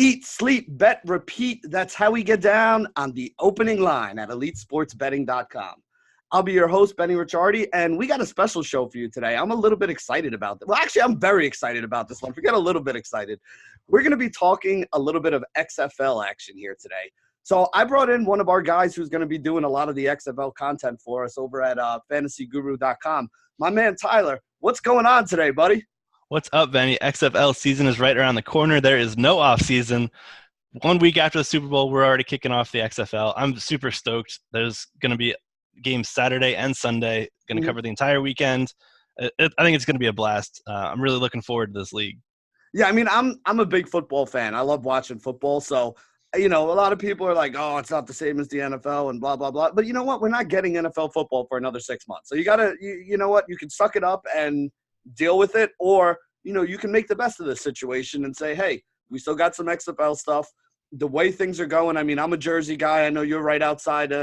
Eat, sleep, bet, repeat. That's how we get down on the opening line at EliteSportsBetting.com. I'll be your host, Benny Ricciardi, and we got a special show for you today. I'm a little bit excited about this. Well, actually, I'm very excited about this one. Forget a little bit excited. We're going to be talking a little bit of XFL action here today. So I brought in one of our guys who's going to be doing a lot of the XFL content for us over at FantasyGuru.com. My man, Tyler. What's going on today, buddy? What's up, Benny? XFL season is right around the corner. There is no off season. 1 week after the Super Bowl, we're already kicking off the XFL. I'm super stoked. There's going to be games Saturday and Sunday. Going to cover the entire weekend. I think it's going to be a blast. I'm really looking forward to this league. Yeah, I mean, I'm a big football fan. I love watching football. So, you know, a lot of people are like, oh, it's not the same as the NFL and blah, blah, blah. But you know what? We're not getting NFL football for another 6 months. So you got to, you know what? You can suck it up and deal with it, or, you know, you can make the best of this situation and say, hey, we still got some XFL stuff. The way things are going, I mean, I'm a Jersey guy. I know you're right outside,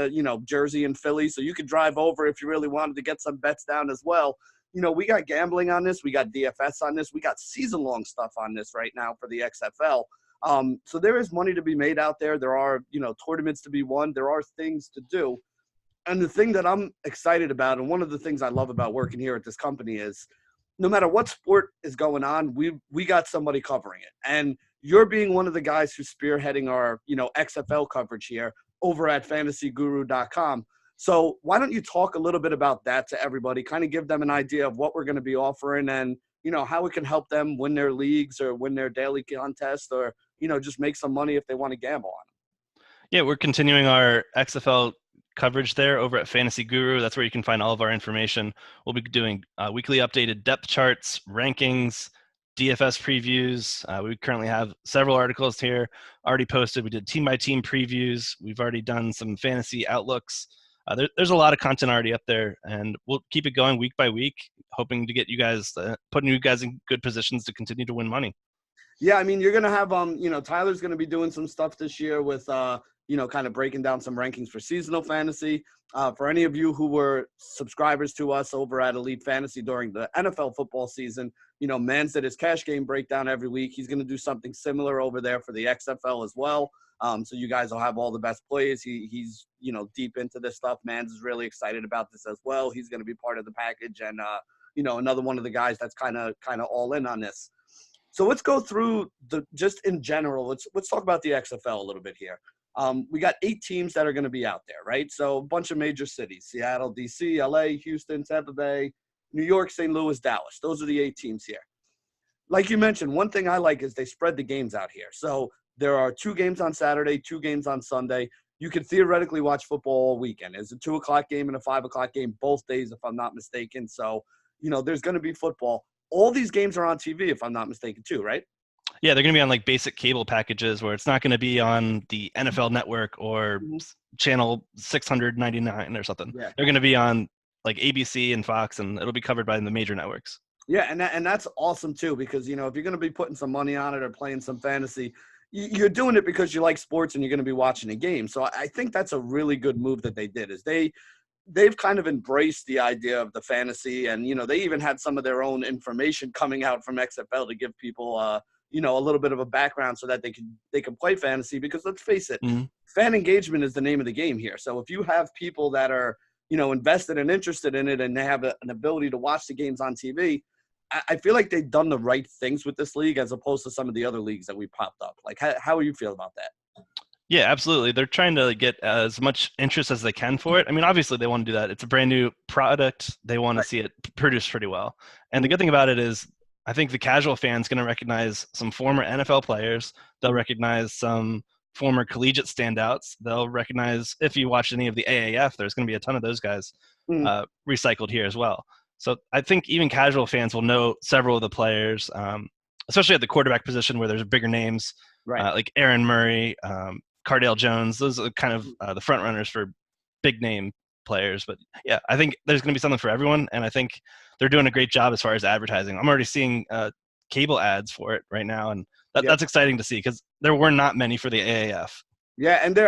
Jersey and Philly, so you could drive over if you really wanted to get some bets down as well. You know, we got gambling on this. We got DFS on this. We got season-long stuff on this right now for the XFL. So there is money to be made out there. There are, tournaments to be won. There are things to do. And the thing that I'm excited about, and one of the things I love about working here at this company is, no matter what sport is going on, we got somebody covering it. And you're being one of the guys who's spearheading our, XFL coverage here over at FantasyGuru.com. So why don't you talk a little bit about that to everybody, kind of give them an idea of what we're going to be offering and, how we can help them win their leagues or win their daily contests or, just make some money if they want to gamble on them. Yeah, we're continuing our XFL coverage there over at Fantasy Guru. That's where you can find all of our information. We'll be doing weekly updated depth charts, rankings, DFS previews. We currently have several articles here already posted. We did team-by-team previews. We've already done some fantasy outlooks. There's a lot of content already up there, and we'll keep it going week by week, hoping to get you guys, putting you guys in good positions to continue to win money. Yeah, I mean, you're going to have, Tyler's going to be doing some stuff this year with, kind of breaking down some rankings for seasonal fantasy. For any of you who were subscribers to us over at Elite Fantasy during the NFL football season, Mans did his cash game breakdown every week. He's going to do something similar over there for the XFL as well. So you guys will have all the best plays. He's, deep into this stuff. Mans is really excited about this as well. He's going to be part of the package and, another one of the guys that's kind of all in on this. So let's go through just in general. Let's talk about the XFL a little bit here. We got 8 teams that are going to be out there, right? So a bunch of major cities: Seattle, DC, LA, Houston, Tampa Bay, New York, St. Louis, Dallas. Those are the 8 teams here. Like you mentioned, one thing I like is they spread the games out here. So there are 2 games on Saturday, 2 games on Sunday. You could theoretically watch football all weekend. There's a 2 o'clock game and a 5 o'clock game both days, if I'm not mistaken. So, there's going to be football. All these games are on TV, if I'm not mistaken, too, right? Yeah, they're going to be on like basic cable packages where it's not going to be on the NFL Network or channel 699 or something. Yeah. They're going to be on like ABC and Fox, and it'll be covered by the major networks. Yeah, and that's awesome too, because if you're going to be putting some money on it or playing some fantasy, you're doing it because you like sports and you're going to be watching a game. So I think that's a really good move that they did. Is they've kind of embraced the idea of the fantasy, and they even had some of their own information coming out from XFL to give people a little bit of a background so that they can play fantasy, because let's face it, fan engagement is the name of the game here. So if you have people that are, invested and interested in it and they have an ability to watch the games on TV, I feel like they've done the right things with this league as opposed to some of the other leagues that we popped up. Like, how do you feel about that? Yeah, absolutely. They're trying to get as much interest as they can for it. I mean, obviously they want to do that. It's a brand new product. They want to see it produced pretty well. And the good thing about it is, I think the casual fan's going to recognize some former NFL players. They'll recognize some former collegiate standouts. They'll recognize, if you watch any of the AAF, there's going to be a ton of those guys recycled here as well. So I think even casual fans will know several of the players, especially at the quarterback position where there's bigger names, right? Like Aaron Murray, Cardale Jones. Those are kind of the front runners for big name players. But yeah, I think there's going to be something for everyone, and I think they're doing a great job as far as advertising. I'm already seeing cable ads for it right now, and that's exciting to see because there were not many for the AAF. Yeah, and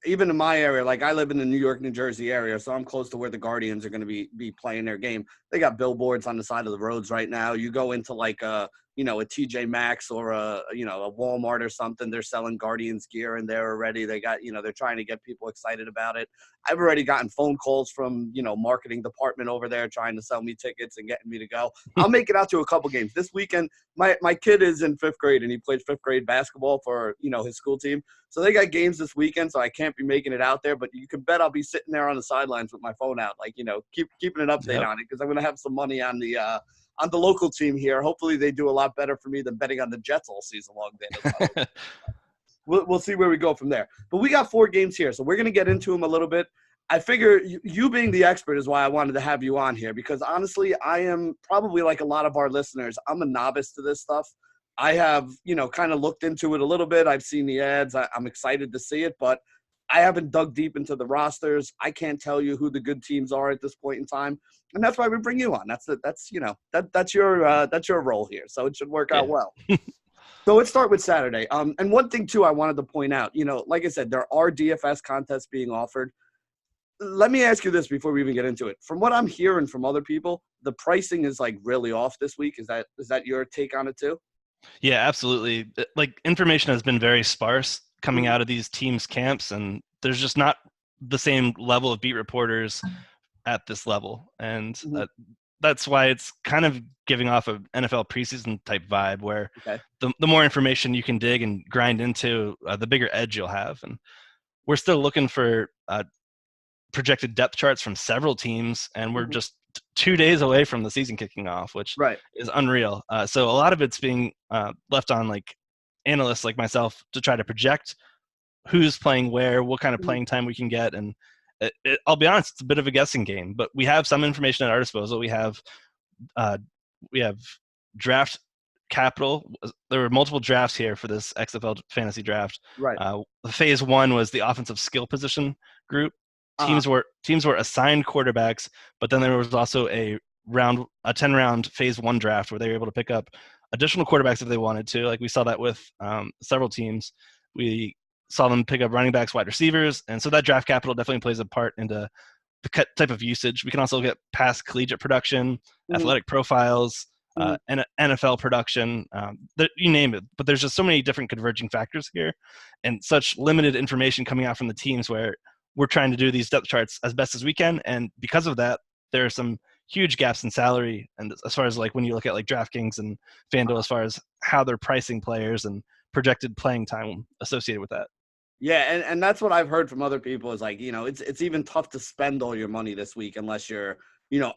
even in my area, like I live in the New York, New Jersey area, so I'm close to where the Guardians are going to be playing their game. They got billboards on the side of the roads right now. You go into like a TJ Maxx or a Walmart or something. They're selling Guardians gear in there already. They got, they're trying to get people excited about it. I've already gotten phone calls from, marketing department over there trying to sell me tickets and getting me to go. I'll make it out to a couple games this weekend. My kid is in 5th grade and he plays 5th grade basketball for, his school team. So they got games this weekend, so I can't be making it out there, but you can bet I'll be sitting there on the sidelines with my phone out, keeping an update on it, because I'm going to have some money on the local team here. Hopefully they do a lot better for me than betting on the Jets all season long. We'll see where we go from there. But we got 4 games here, so we're going to get into them a little bit. I figure you being the expert is why I wanted to have you on here, because honestly, I am probably like a lot of our listeners. I'm a novice to this stuff. I have, kind of looked into it a little bit. I've seen the ads. I'm excited to see it, but I haven't dug deep into the rosters. I can't tell you who the good teams are at this point in time, and that's why we bring you on. That's your role here, so it should work out well. So let's start with Saturday. And one thing too, I wanted to point out. Like I said, there are DFS contests being offered. Let me ask you this before we even get into it. From what I'm hearing from other people, the pricing is like really off this week. Is that your take on it too? Yeah, absolutely. Like, information has been very sparse coming out of these teams' camps, and there's just not the same level of beat reporters at this level. And that's why it's kind of giving off an NFL preseason type vibe, where the more information you can dig and grind into, the bigger edge you'll have. And we're still looking for projected depth charts from several teams, and we're just 2 days away from the season kicking off, which is unreal. So a lot of it's being left on like analysts like myself to try to project who's playing where, what kind of playing time we can get. And I'll be honest, it's a bit of a guessing game, but we have some information at our disposal. We have draft capital. There were multiple drafts here for this XFL fantasy draft. Phase 1 was the offensive skill position group. Teams were assigned quarterbacks, but then there was also a 10-round phase 1 draft where they were able to pick up additional quarterbacks if they wanted to. Like, we saw that with several teams. We saw them pick up running backs, wide receivers, and so that draft capital definitely plays a part into the type of usage. We can also get past collegiate production, athletic profiles, and NFL production, you name it. But there's just so many different converging factors here, and such limited information coming out from the teams, where we're trying to do these depth charts as best as we can. And because of that, there are some huge gaps in salary. And as far as like when you look at like DraftKings and FanDuel, as far as how they're pricing players and projected playing time associated with that. Yeah, and that's what I've heard from other people is like, it's even tough to spend all your money this week unless you're,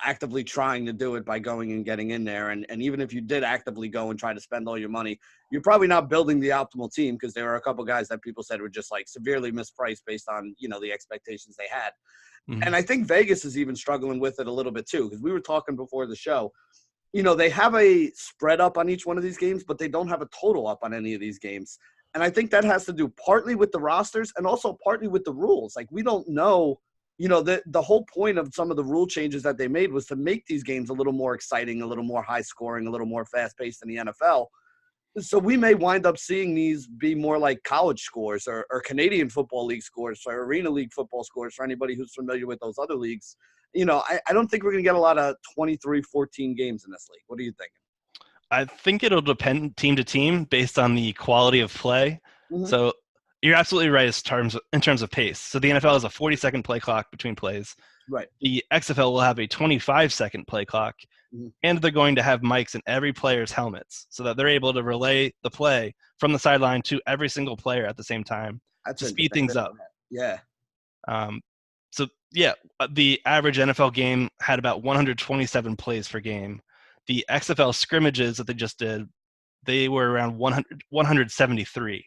actively trying to do it by going and getting in there. And even if you did actively go and try to spend all your money, you're probably not building the optimal team, because there are a couple guys that people said were just like severely mispriced based on, the expectations they had. And I think Vegas is even struggling with it a little bit too, because we were talking before the show. They have a spread up on each one of these games, but they don't have a total up on any of these games. And I think that has to do partly with the rosters and also partly with the rules. Like, we don't know, the whole point of some of the rule changes that they made was to make these games a little more exciting, a little more high scoring, a little more fast paced in the NFL. So we may wind up seeing these be more like college scores or Canadian Football League scores or Arena League football scores for anybody who's familiar with those other leagues. I don't think we're going to get a lot of 23-14 games in this league. What are you thinking? I think it'll depend team to team based on the quality of play. So you're absolutely right in terms of pace. So the NFL has a 40-second play clock between plays. The XFL will have a 25-second play clock, and they're going to have mics in every player's helmets so that they're able to relay the play from the sideline to every single player at the same time to speed things up. The average NFL game had about 127 plays per game. The XFL scrimmages that they just did, they were around 173.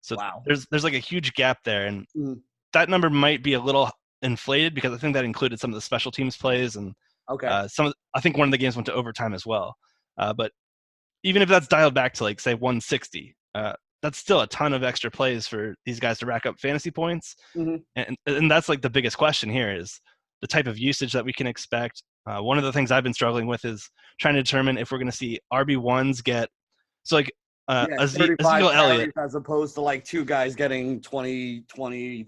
So there's like a huge gap there, and that number might be a little inflated because I think that included some of the special teams plays, and I think one of the games went to overtime as well. But even if that's dialed back to like say 160, that's still a ton of extra plays for these guys to rack up fantasy points. And that's like the biggest question here is the type of usage that we can expect. One of the things I've been struggling with is trying to determine if we're going to see RB1s get so like Ezekiel Elliott, as opposed to like two guys getting 20,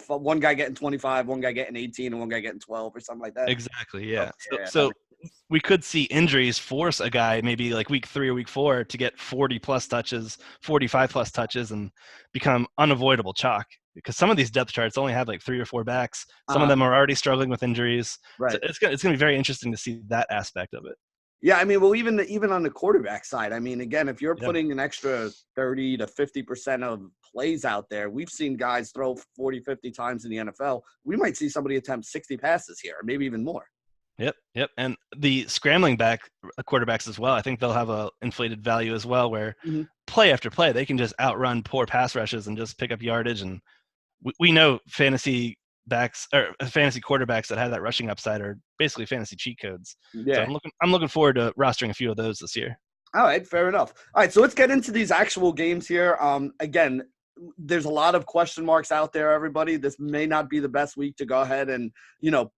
one guy getting 25, one guy getting 18, and one guy getting 12 or something like that. Exactly, yeah. So we could see injuries force a guy maybe like week 3 or week 4 to get 40 plus touches, 45 plus touches, and become unavoidable chalk. Because some of these depth charts only have like 3 or 4 backs. Some of them are already struggling with injuries. So Right. it's gonna be very interesting to see that aspect of it. Yeah, I mean, well, even on the quarterback side, I mean, again, if you're Yeah. putting an extra 30 to 50% of plays out there, we've seen guys throw 40, 50 times in the NFL. We might see somebody attempt 60 passes here, maybe even more. Yep. And the scrambling back quarterbacks as well, I think they'll have a inflated value as well, where play after play, they can just outrun poor pass rushes and just pick up yardage. And we know fantasy backs or fantasy quarterbacks that have that rushing upside are basically fantasy cheat codes. So Yeah. I'm looking forward to rostering a few of those this year. All right, fair enough. All right, so let's get into these actual games here. Again, there's a lot of question marks out there, everybody. This may not be the best week to go ahead and,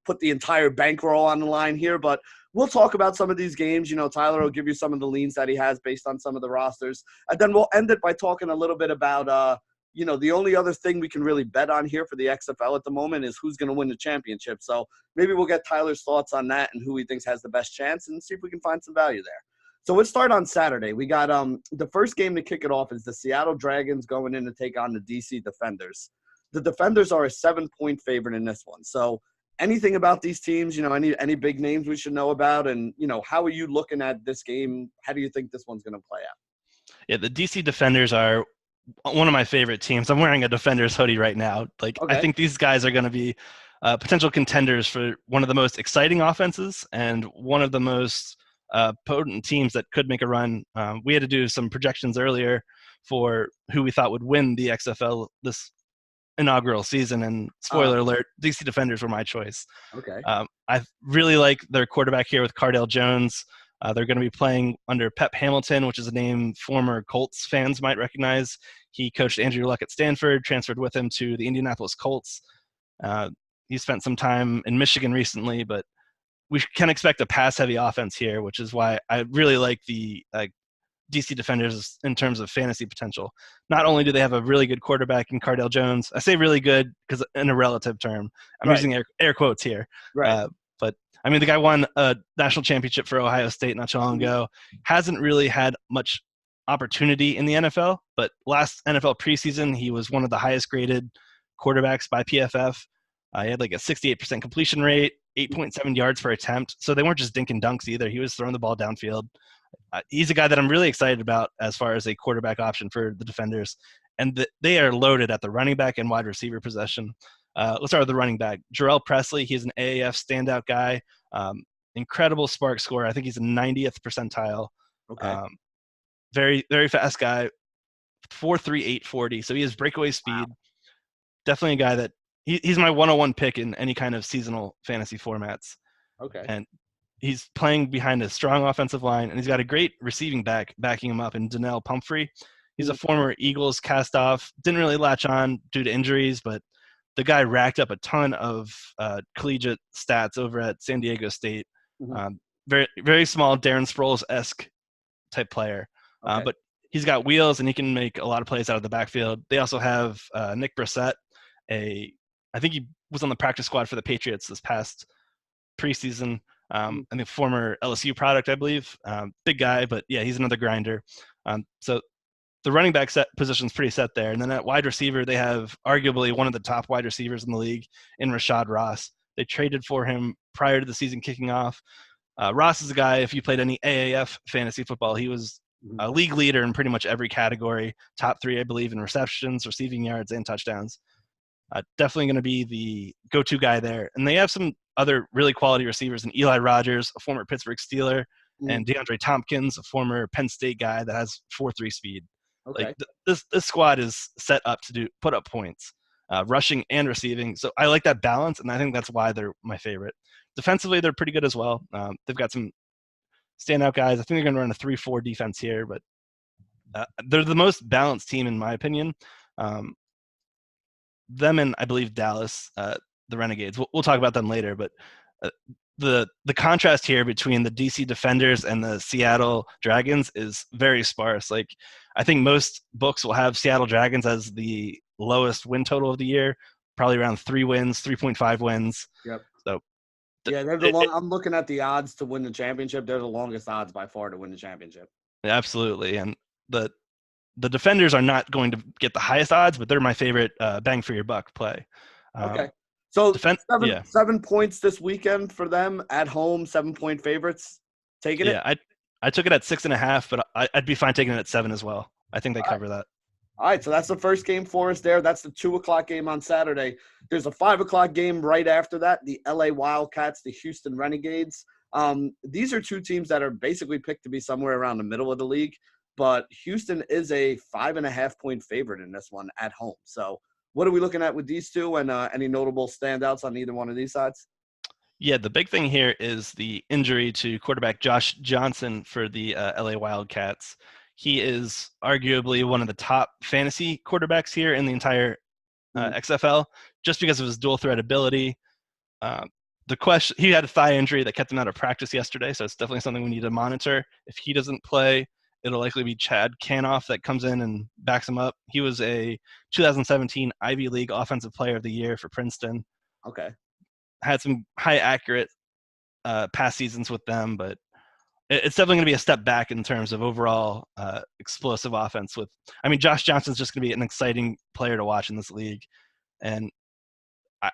put the entire bankroll on the line here, but we'll talk about some of these games. Tyler will give you some of the leans that he has based on some of the rosters. And then we'll end it by talking a little bit about, the only other thing we can really bet on here for the XFL at the moment is who's going to win the championship. So maybe we'll get Tyler's thoughts on that and who he thinks has the best chance and see if we can find some value there. So let's start on Saturday. We got the first game to kick it off is the Seattle Dragons going in to take on the DC Defenders. The Defenders are a 7-point favorite in this one. So anything about these teams, any big names we should know about? And, how are you looking at this game? How do you think this one's going to play out? Yeah, the DC Defenders are one of my favorite teams. I'm wearing a Defenders hoodie right now. Okay. I think these guys are going to be potential contenders for one of the most exciting offenses and one of the most potent teams that could make a run. We had to do some projections earlier for who we thought would win the XFL this inaugural season, and spoiler alert, DC Defenders were my choice. Okay. I really like their quarterback here with Cardale Jones. They're going to be playing under Pep Hamilton, which is a name former Colts fans might recognize. He coached Andrew Luck at Stanford, transferred with him to the Indianapolis Colts. He spent some time in Michigan recently, but we can expect a pass-heavy offense here, which is why I really like the DC Defenders in terms of fantasy potential. Not only do they have a really good quarterback in Cardale Jones, I say really good because in a relative term. I'm using air quotes here. Right. But, I mean, the guy won a national championship for Ohio State not too long ago. Hasn't really had much opportunity in the NFL, but last NFL preseason, he was one of the highest-graded quarterbacks by PFF. He had like a 68% completion rate, 8.7 yards per attempt. So they weren't just dink and dunks either. He was throwing the ball downfield. He's a guy that I'm really excited about as far as a quarterback option for the Defenders. And they are loaded at the running back and wide receiver possession. Let's start with the running back. Jarrell Presley, he's an AAF standout guy. Incredible spark score. I think he's a 90th percentile. Okay. Very, very fast guy. 4.3, 840. So he has breakaway speed. Wow. Definitely a guy that he's my 101 pick in any kind of seasonal fantasy formats. Okay. And he's playing behind a strong offensive line, and he's got a great receiving back backing him up in Donnell Pumphrey. He's a former Eagles cast-off. Didn't really latch on due to injuries, but the guy racked up a ton of collegiate stats over at San Diego State. Very, very small Darren Sproles-esque type player. Okay. But he's got wheels, and he can make a lot of plays out of the backfield. They also have Nick Brissett, I think he was on the practice squad for the Patriots this past preseason. I think former LSU product, I believe. Big guy, but yeah, he's another grinder. So the running back position's pretty set there. And then at wide receiver, they have arguably one of the top wide receivers in the league in Rashad Ross. They traded for him prior to the season kicking off. Ross is a guy, if you played any AAF fantasy football, he was a league leader in pretty much every category. Top 3, I believe, in receptions, receiving yards, and touchdowns. Definitely going to be the go-to guy there. And they have some other really quality receivers in Eli Rogers, a former Pittsburgh Steeler, and DeAndre Tompkins, a former Penn State guy that has 4.3 speed. Okay. Like this squad is set up to put up points, rushing and receiving. So I like that balance, and I think that's why they're my favorite. Defensively, they're pretty good as well. They've got some standout guys. I think they're going to run a 3-4 defense here, but they're the most balanced team in my opinion. Them and I believe Dallas, the Renegades. We'll talk about them later, but the contrast here between the DC Defenders and the Seattle Dragons is very sparse. Like I think most books will have Seattle Dragons as the lowest win total of the year, probably around 3 wins, 3.5 wins. Yep. So Yeah, they're the long. I'm looking at the odds to win the championship. They're the longest odds by far to win the championship. Absolutely, and the the defenders are not going to get the highest odds, but they're my favorite bang for your buck play. Okay. So Defend, seven yeah, 7 points this weekend for them at home, 7-point favorites. Taking it. yeah. I took it at 6.5, but I'd be fine taking it at 7 as well. I think they All right. cover that. All right. So that's the first game for us there. That's the 2 o'clock game on Saturday. There's a 5 o'clock game right after that. The LA Wildcats, the Houston Renegades. These are two teams that are basically picked to be somewhere around the middle of the league, but Houston is a 5.5-point favorite in this one at home. So what are we looking at with these two, and any notable standouts on either one of these sides? Yeah, the big thing here is the injury to quarterback Josh Johnson for the LA Wildcats. He is arguably one of the top fantasy quarterbacks here in the entire Mhm. XFL, just because of his dual threat ability. Uh, the question, he had a thigh injury that kept him out of practice yesterday, so it's definitely something we need to monitor. If he doesn't play, it'll likely be Chad Canoff that comes in and backs him up. He was a 2017 Ivy League Offensive Player of the Year for Princeton. Okay. Had some high accurate past seasons with them, but it's definitely going to be a step back in terms of overall explosive offense. I mean, Josh Johnson's just going to be an exciting player to watch in this league, and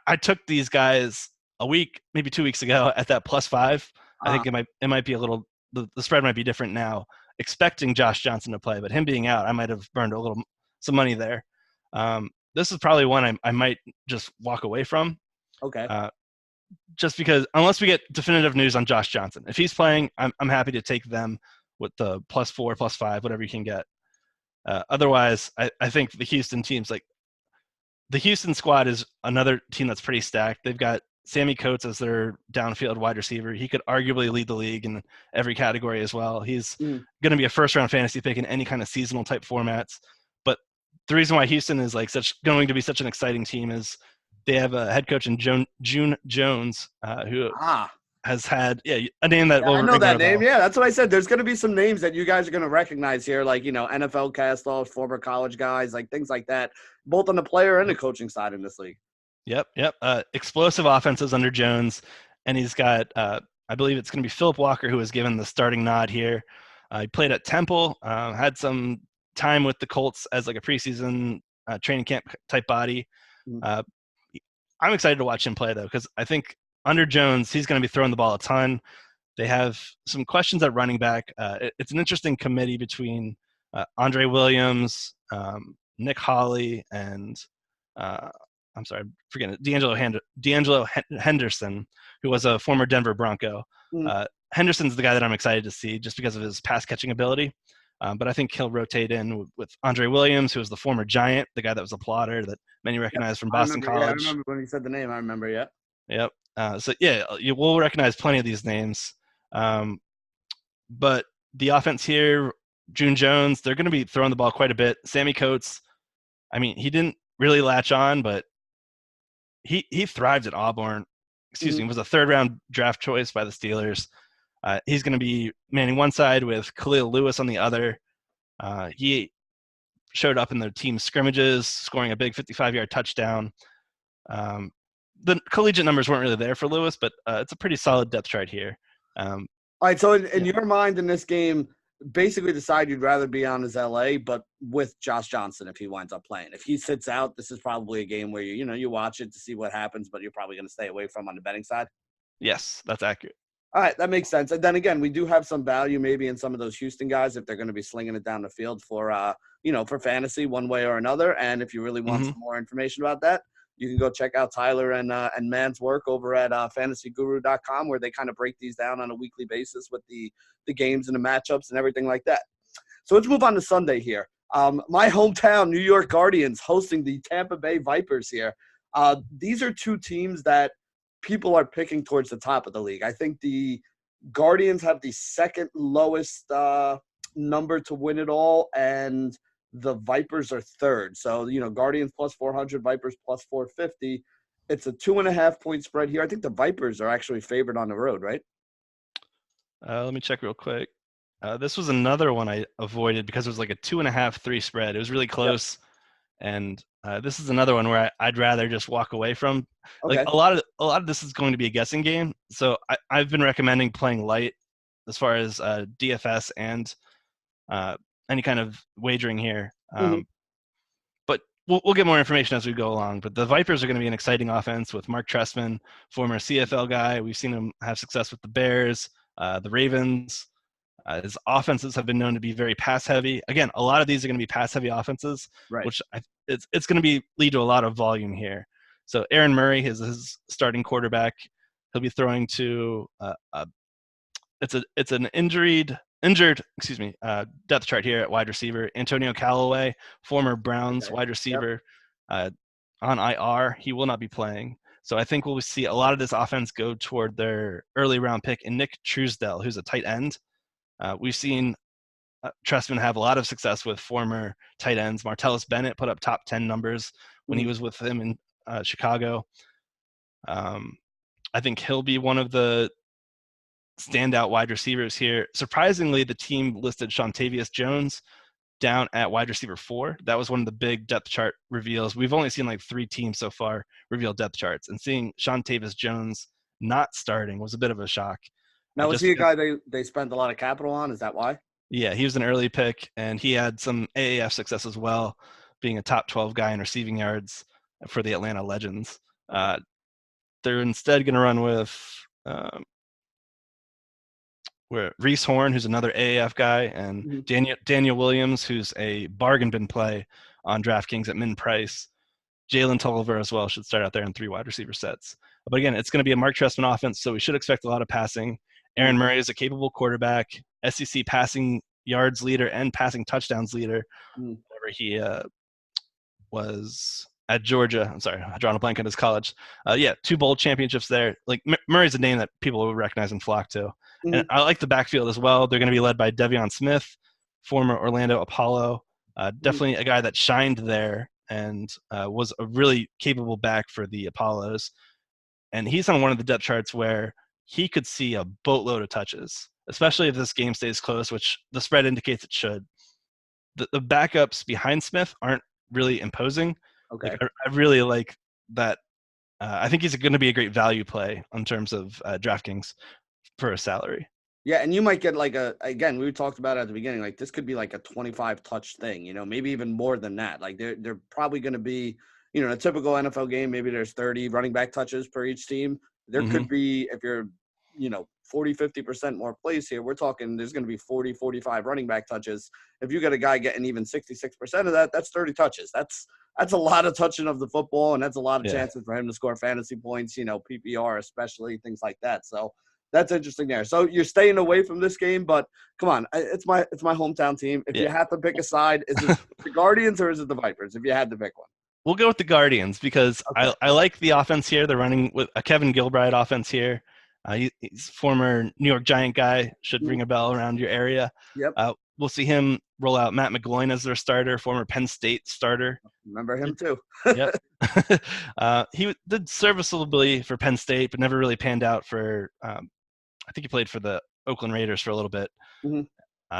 I took these guys a week, maybe 2 weeks ago at that +5. I Uh, think it might be a little the spread might be different now, expecting Josh Johnson to play, but him being out, I might have burned some money there. This is probably one I might just walk away from. okay. Uh, just because unless we get definitive news on Josh Johnson, if he's playing, I'm happy to take them with the +4, +5, whatever you can get. Otherwise, I think the Houston teams, like the Houston squad, is another team that's pretty stacked. They've got Sammy Coates as their downfield wide receiver. He could arguably lead the league in every category as well. He's Mhm. going to be a first round fantasy pick in any kind of seasonal type formats. But the reason why Houston is like going to be such an exciting team is they have a head coach in June Jones, who Ah, has had a name that yeah, I will know ring that a name. bell. Yeah, that's what I said. There's going to be some names that you guys are going to recognize here, like, NFL cast offs, former college guys, like things like that, both on the player and the Yep, coaching side in this league. yep. Explosive offenses under Jones, and he's got I believe it's going to be Philip Walker who was given the starting nod here. He played at Temple, had some time with the Colts as like a preseason training camp type body. Mhm. Uh, I'm excited to watch him play though, because I think under Jones he's going to be throwing the ball a ton. They have some questions at running back. It's an interesting committee between Andre Williams, Nick Hawley, and uh, I'm sorry, I'm forgetting it, D'Angelo Henderson, who was a former Denver Bronco. Mhm. Henderson's the guy that I'm excited to see just because of his pass catching ability. But I think he'll rotate in with Andre Williams, who was the former Giant, the guy that was a plotter that many Yep, recognize from I Boston remember. Yeah, I College. remember when you said the name. I remember. Yeah. Yep. So yeah, you will recognize plenty of these names. Um, but the offense here, June Jones, they're going to be throwing the ball quite a bit. Sammy Coates, I mean, he didn't really latch on, but he thrived at Auburn. Excuse Mhm. me, was a third round draft choice by the Steelers. He's going to be manning one side with Khalil Lewis on the other. He showed up in the team scrimmages, scoring a big 55-yard touchdown. Um, the collegiate numbers weren't really there for Lewis, but it's a pretty solid depth chart here. Um, All right. So in yeah. your mind in this game, basically the side you'd rather be on is LA, but with Josh Johnson if he winds up playing. If he sits out, this is probably a game where you watch it to see what happens, but you're probably going to stay away from on the betting side. Yes, that's accurate. All right, that makes sense. And then again, we do have some value maybe in some of those Houston guys if they're going to be slinging it down the field for fantasy one way or another. And if you really want Mm-hmm. some more information about that, you can go check out Tyler and Man's work over at fantasyguru.com, where they kind of break these down on a weekly basis with the games and the matchups and everything like that. So let's move on to Sunday here. My hometown, New York Guardians, hosting the Tampa Bay Vipers here. These are two teams that people are picking towards the top of the league. I think the Guardians have the second lowest number to win it all, and the Vipers are third. So, Guardians +400, Vipers +450. It's a 2.5-point spread here. I think the Vipers are actually favored on the road, right? Let me check real quick. This was another one I avoided because it was like a 2.5-3 spread. It was really Yep. close, and This is another one where I'd rather just walk away from. Like Okay. a lot of this is going to be a guessing game. So I've been recommending playing light as far as DFS and uh, any kind of wagering here. Hmm. But we'll get more information as we go along. But the Vipers are going to be an exciting offense with Mark Trestman, former CFL guy. We've seen him have success with the Bears, the Ravens. His offenses have been known to be very pass heavy. Again, a lot of these are going to be pass heavy offenses, Right. which it's going to be lead to a lot of volume here. So Aaron Murray is his starting quarterback. He'll be throwing to it's an injured depth chart here at wide receiver. Antonio Callaway, former Browns Okay. wide Yep. receiver, uh, on IR. He will not be playing. So I think we'll see a lot of this offense go toward their early round pick in Nick Truesdell, who's a tight end. We've seen Trestman have a lot of success with former tight ends. Martellus Bennett put up top 10 numbers when he Mhm. was with him in Chicago. I think he'll be one of the standout wide receivers here. Surprisingly, the team listed Shontavious Jones down at wide receiver 4. That was one of the big depth chart reveals. We've only seen like 3 teams so far reveal depth charts, and seeing Shontavious Jones not starting was a bit of a shock. Now, was Just he a because, guy they spent a lot of capital on? Is that why? yeah, he was an early pick, and he had some AAF success as well, being a top 12 guy in receiving yards for the Atlanta Legends. Okay. They're instead going to run with um, where Reese Horn, who's another AAF guy, and Mhm. Daniel Williams, who's a bargain bin play on DraftKings at min price. Jalen Tolliver as well should start out there in 3 wide receiver sets. But again, it's going to be a Mark Trestman offense, so we should expect a lot of passing. Mhm. Aaron Murray is a capable quarterback, SEC passing yards leader and passing touchdowns leader. Mhm. Whenever he was at Georgia. I'm sorry, I drawn a blank on his college. Yeah, 2 bowl championships there. Like Murray's a name that people will recognize and flock to. And Mhm. I like the backfield as well. They're going to be led by Devion Smith, former Orlando Apollo. Mhm. Definitely a guy that shined there and was a really capable back for the Apollos. And he's on one of the depth charts where he could see a boatload of touches, especially if this game stays close, which the spread indicates it should. The backups behind Smith aren't really imposing. Like Okay. I really like that. I think he's going to be a great value play in terms of DraftKings for a salary. Yeah, and you might get like again, we talked about it at the beginning, like this could be like a 25 touch thing, maybe even more than that. Like they're probably going to be, in a typical NFL game, maybe there's 30 running back touches per each team. There Hmm. could be, if you're, 40-50% more plays here, we're talking there's going to be 40-45 running back touches. If you get a guy getting even 66% of that, that's 30 touches. That's a lot of touching of the football, and that's a lot of Yeah. chances for him to score fantasy points, PPR especially, things like that. So that's interesting there. So you're staying away from this game, but come on, it's my hometown team. If Yeah. you have to pick a side, is it the Guardians or is it the Vipers? If you had to pick one. We'll go with the Guardians because Okay. I like the offense here. They're running with a Kevin Gilbride offense here. He's former New York Giant guy. Should ring Mhm. a bell around your area. Yep. We'll see him roll out Matt McGloin as their starter, former Penn State starter. Remember him too. Yep. He did serviceably for Penn State, but never really panned out for. I think he played for the Oakland Raiders for a little bit. Mhm.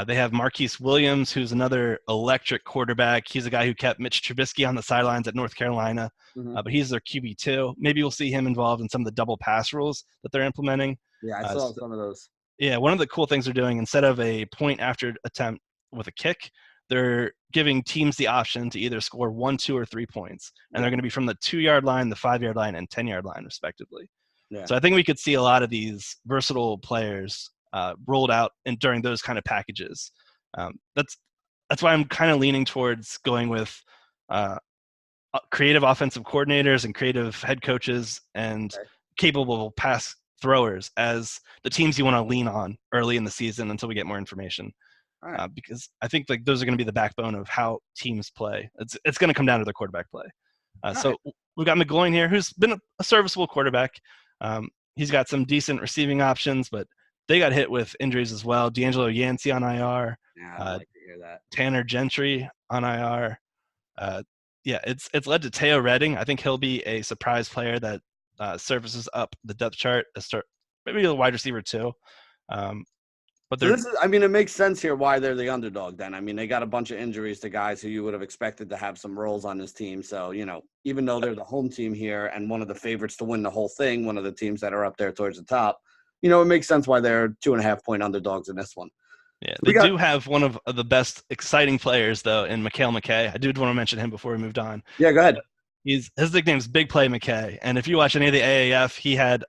They have Marquise Williams, who's another electric quarterback. He's a guy who kept Mitch Trubisky on the sidelines at North Carolina, Mhm. but he's their QB2. Maybe we'll see him involved in some of the double pass rules that they're implementing. Yeah, I Uh, saw so, some of those. yeah, one of the cool things they're doing, instead of a point after attempt with a kick, they're giving teams the option to either score 1, 2, or 3 points. And Yeah. they're going to be from the 2-yard line, the 5-yard line, and 10-yard line, respectively. Yeah. So I think we could see a lot of these versatile players rolled out during those kind of packages. That's why I'm kind of leaning towards going with uh, creative offensive coordinators and creative head coaches and Okay. capable pass throwers as the teams you want to lean on early in the season until we get more information. All right. Because I think like those are going to be the backbone of how teams play. It's going to come down to their quarterback play. All right. So we've got McGloin here, who's been a serviceable quarterback. He's got some decent receiving options, but they got hit with injuries as well. D'Angelo Yancey on IR, Yeah, I don't like to hear that. Tanner Gentry on IR. Uh, yeah, it's led to Teo Redding. I think he'll be a surprise player that surfaces up the depth chart. Maybe a wide receiver too. Um, But So they're this is, I mean, it makes sense here why they're the underdog then. I mean, they got a bunch of injuries to guys who you would have expected to have some roles on this team. So, even though they're the home team here and one of the favorites to win the whole thing, one of the teams that are up there towards the top, it makes sense why they're 2.5-point underdogs in this one. yeah, So they do have one of the best exciting players though in Mikhail McKay. I did want to mention him before we moved on. Yeah, go ahead. His nickname is Big Play McKay, and if you watch any of the AAF, he had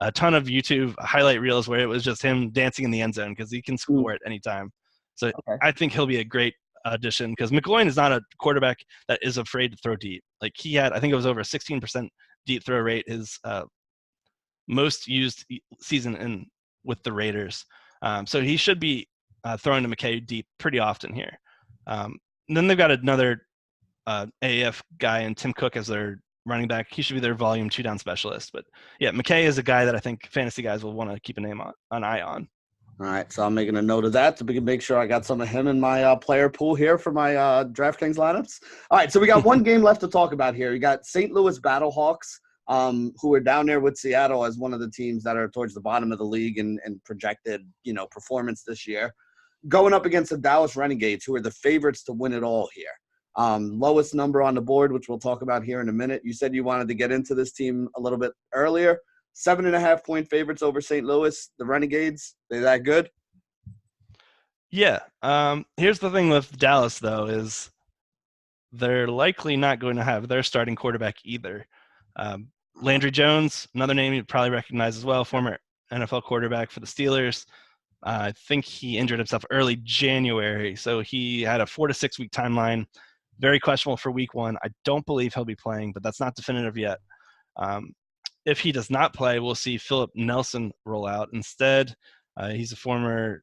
a ton of YouTube highlight reels where it was just him dancing in the end zone because he can score at any time. So Okay. I think he'll be a great addition because McGloin is not a quarterback that is afraid to throw deep. Like he had, I think it was over a 16% deep throw rate, his most used season in with the Raiders. So he should be throwing to McKay deep pretty often here. Then they've got another AAF guy and Tim Cook as their running back. He should be their volume 2 down specialist. But yeah, McKay is a guy that I think fantasy guys will want to keep an eye on. All right, so I'm making a note of that to make sure I got some of him in my player pool here for my DraftKings lineups. All right, so we got one game left to talk about here. We got St. Louis Battlehawks, who are down there with Seattle as one of the teams that are towards the bottom of the league and projected, performance this year, going up against the Dallas Renegades, who are the favorites to win it all here. Lowest number on the board, which we'll talk about here in a minute. You said you wanted to get into this team a little bit earlier. 7.5-point favorites over St. Louis. The Renegades, they that good? Yeah. Here's the thing with Dallas, though, is they're likely not going to have their starting quarterback either. Landry Jones, another name you probably recognize as well, former NFL quarterback for the Steelers. I think he injured himself early January, so he had a 4 to 6 week timeline. Very questionable for week 1. I don't believe he'll be playing, but that's not definitive yet. If he does not play, we'll see Philip Nelson roll out instead. He's a former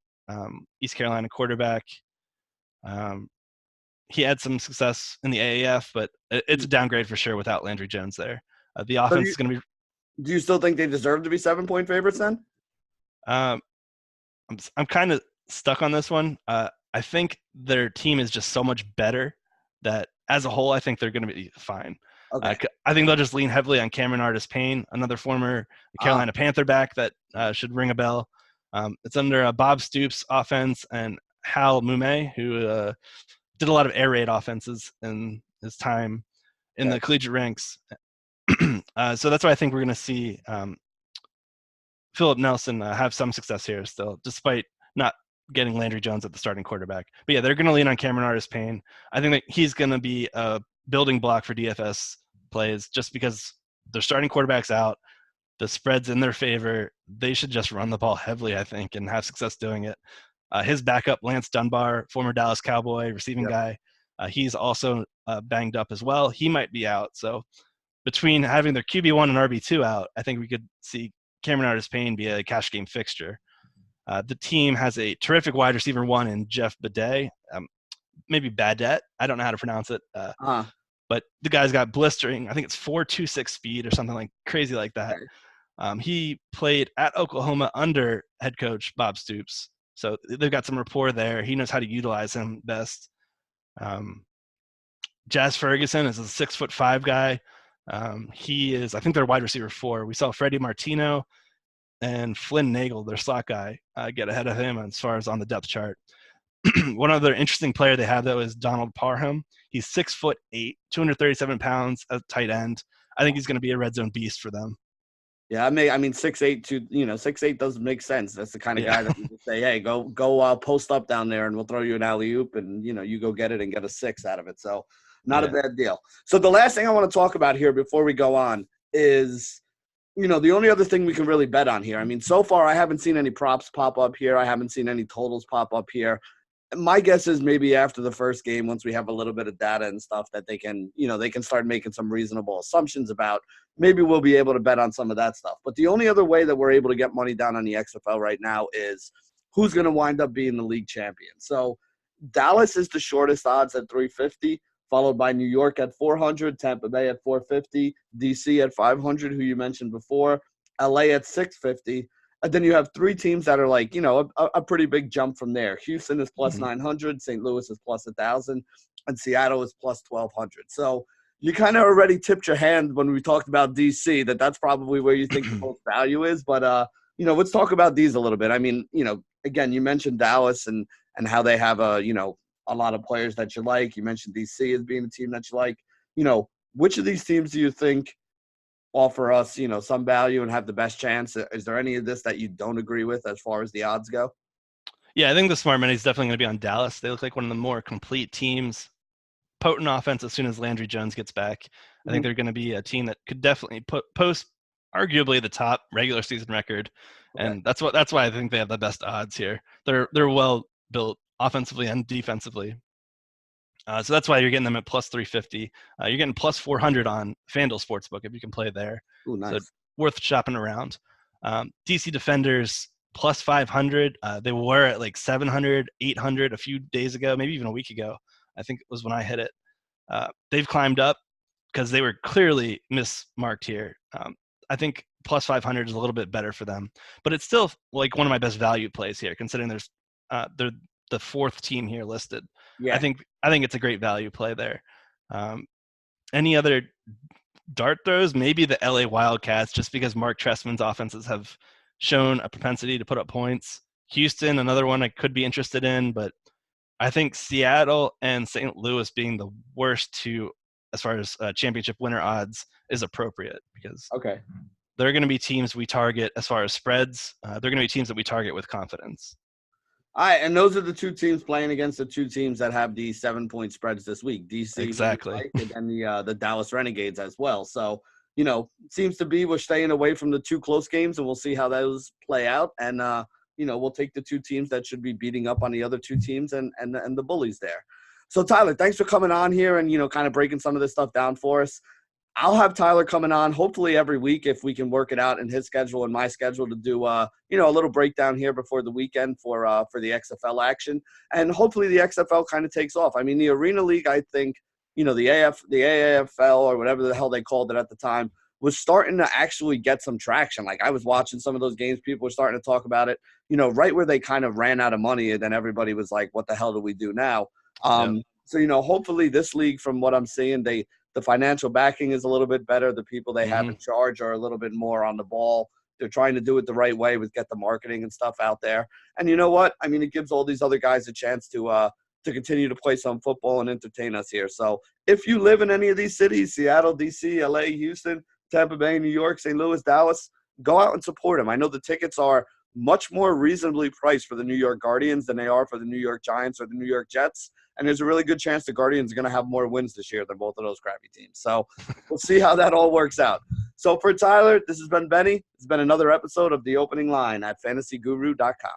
East Carolina quarterback. He had some success in the AAF, but it's a downgrade for sure without Landry Jones there. The offense is going to be. Do you still think they deserve to be 7-point favorites then? I'm kind of stuck on this one. I think their team is just so much better that as a whole, I think they're going to be fine. Okay. I think they'll just lean heavily on Cameron Artis-Payne, another former Carolina Panther back that should ring a bell. It's under Bob Stoops' offense and Hal Mumme, who did a lot of air raid offenses in his time in the collegiate ranks. So that's why I think we're going to see Philip Nelson have some success here still, despite not getting Landry Jones at the starting quarterback. But yeah, they're going to lean on Cameron Artis-Payne. I think that he's going to be a building block for DFS plays just because they're starting quarterbacks out. The spread's in their favor. They should just run the ball heavily, I think, and have success doing it. His backup, Lance Dunbar, former Dallas Cowboy receiving guy, he's also banged up as well. He might be out. So between having their QB1 and RB2 out, I think we could see Cameron Artis-Payne be a cash game fixture. The team has a terrific wide receiver 1 in Jeff Badet, maybe Badet. I don't know how to pronounce it. But the guy's got blistering, I think it's 4.26 speed or something like crazy like that. He played at Oklahoma under head coach Bob Stoops. So they've got some rapport there. He knows how to utilize him best. Jazz Ferguson is a 6'5" guy. He is, I think they're wide receiver 4. We saw Freddie Martino and Flynn Nagel, their slot guy, get ahead of him as far as on the depth chart. One other interesting player they have, though, is Donald Parham. He's 6'8", 237 pounds at tight end. I think he's going to be a red zone beast for them. Yeah, I mean 6'8" to 6'8" doesn't make sense. That's the kind of guy that you just say, hey, go post up down there and we'll throw you an alley oop and you go get it and get a 6 out of it. So not a bad deal. So the last thing I want to talk about here before we go on is the only other thing we can really bet on here. I mean, so far I haven't seen any props pop up here. I haven't seen any totals pop up here. My guess is maybe after the first game, once we have a little bit of data and stuff that they can start making some reasonable assumptions about, maybe we'll be able to bet on some of that stuff. But the only other way that we're able to get money down on the XFL right now is who's going to wind up being the league champion. So Dallas is the shortest odds at 350, followed by New York at 400, Tampa Bay at 450, DC at 500, who you mentioned before, LA at 650. And then you have 3 teams that are like, a pretty big jump from there. Houston is plus 900, St. Louis is plus 1,000, and Seattle is plus 1,200. So you kind of already tipped your hand when we talked about DC that's probably where you think the most value is. But, let's talk about these a little bit. I mean, again, you mentioned Dallas and how they have a lot of players that you like. You mentioned DC as being a team that you like. Which of these teams do you think offer us, some value and have the best chance? Is there any of this that you don't agree with as far as the odds go? Yeah, I think the smart money is definitely going to be on Dallas. They look like one of the more complete teams. Potent offense as soon as Landry Jones gets back. I think they're going to be a team that could definitely post arguably the top regular season record, and that's why I think they have the best odds here. They're well built offensively and defensively. So that's why you're getting them at plus 350. You're getting plus 400 on FanDuel Sportsbook if you can play there. Ooh, nice. So worth shopping around. DC Defenders plus 500. They were at like 700, 800 a few days ago, maybe even a week ago. I think it was when I hit it. They've climbed up because they were clearly mismarked here. I think plus 500 is a little bit better for them, but it's still like one of my best value plays here, considering they're the fourth team here listed. Yeah. I think it's a great value play there. Any other dart throws? Maybe the LA Wildcats, just because Mark Trestman's offenses have shown a propensity to put up points. Houston, another one I could be interested in, but I think Seattle and St. Louis being the worst two as far as championship winner odds is appropriate, because they're going to be teams we target as far as spreads. They're going to be teams that we target with confidence. All right, and those are the two teams playing against the two teams that have the 7-point spreads this week. DC exactly, and the Dallas Renegades as well. So, seems to be we're staying away from the two close games, and we'll see how those play out. And we'll take the two teams that should be beating up on the other two teams and the bullies there. So, Tyler, thanks for coming on here and, kind of breaking some of this stuff down for us. I'll have Tyler coming on hopefully every week if we can work it out in his schedule and my schedule to do, a little breakdown here before the weekend for the XFL action. And hopefully the XFL kind of takes off. I mean, the Arena League, I think, the AAFL or whatever the hell they called it at the time, was starting to actually get some traction. Like, I was watching some of those games. People were starting to talk about it, right where they kind of ran out of money. And then everybody was like, what the hell do we do now? So, hopefully this league, from what I'm seeing, the financial backing is a little bit better. The people they have in charge are a little bit more on the ball. They're trying to do it the right way with get the marketing and stuff out there. And you know what? I mean, it gives all these other guys a chance to continue to play some football and entertain us here. So if you live in any of these cities, Seattle, DC, LA, Houston, Tampa Bay, New York, St. Louis, Dallas, go out and support them. I know the tickets are much more reasonably priced for the New York Guardians than they are for the New York Giants or the New York Jets. And there's a really good chance the Guardians are going to have more wins this year than both of those crappy teams. So we'll see how that all works out. So for Tyler, this has been Benny. It's been another episode of The Opening Line at fantasyguru.com.